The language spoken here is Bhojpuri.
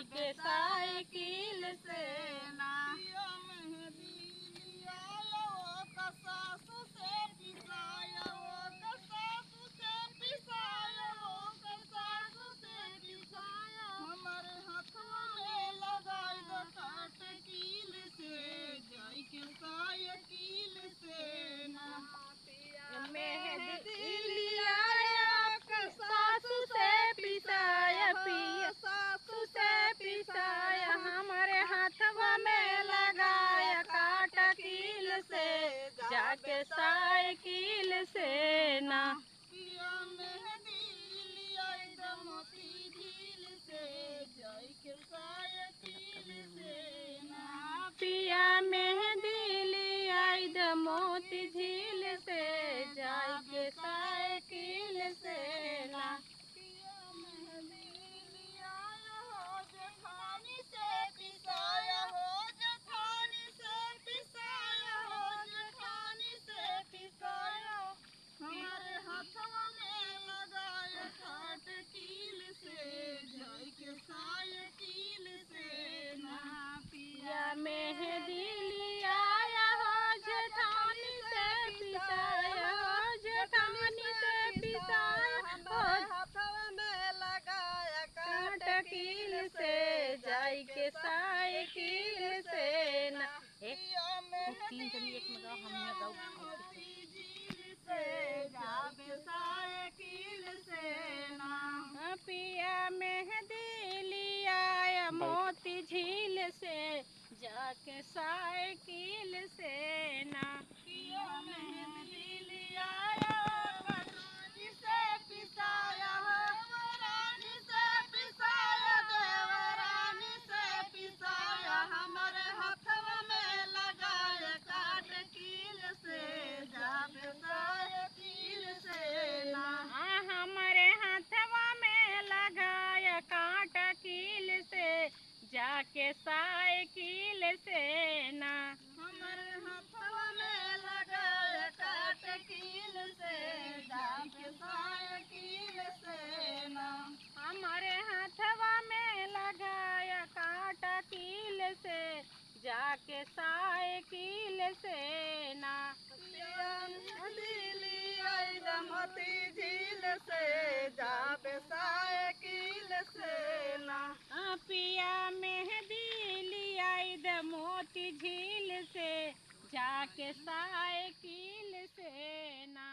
जाई के साइकिल से ना। हमारे हाथों में लगाई दो साइकिल से जाई के साइकिल से ना। मेहंदी लियाया सासू से पिसाया पिया सासू से पिसाया हमारे हाथवा में लगाया काटा कील से जाके साइकिल से ना। पिया मेहंदी लियाई दो मोती झील से जाई के साइकिल से ना। पिया मेहंदी लियाई द मोती झील से जाई के साइकिल से ना। पिया मेहंदी लियाया हो जेठानी से पिसाया हो जेठानी से पिसाया हो जेठानी से पिसाया हमारे हाथवा में लगाया काट कील से जाई के साइकिल से ना। पिया मेहंदी लियाया हो जेठानी से पिसाया हो जेठानी से पिसाया हमारे हाथवा में लगाया काट कील से जाई के साइकिल से ना। पिया मेहंदी एक में गाओ हम यहाँ गाओ मोती झील से जाके साइकिल से ना। पिया मेहंदी लियाया मोती झील से जाके साइकिल से ना। पिया मेहंदी लियाया कटोरी से पिसाया देवरानी से पिसाया देवरानी से पिसाया हमारे हाथवा में लगाया काट कील से जाके साइकिल से ना। हमारे हाथवा में लगाया कांटा कील से जाके साइकिल से ना। हमारे हाथवा में लगाया काट कील से जाके साइकिल से ना। हमारे हाथवा में लगाया कांटा कील से जाके साइकिल से ना। मोती झील से जाके साइकिल से ना। पिया मेहंदी लियाई द मोती झील से जाके साइकिल से ना।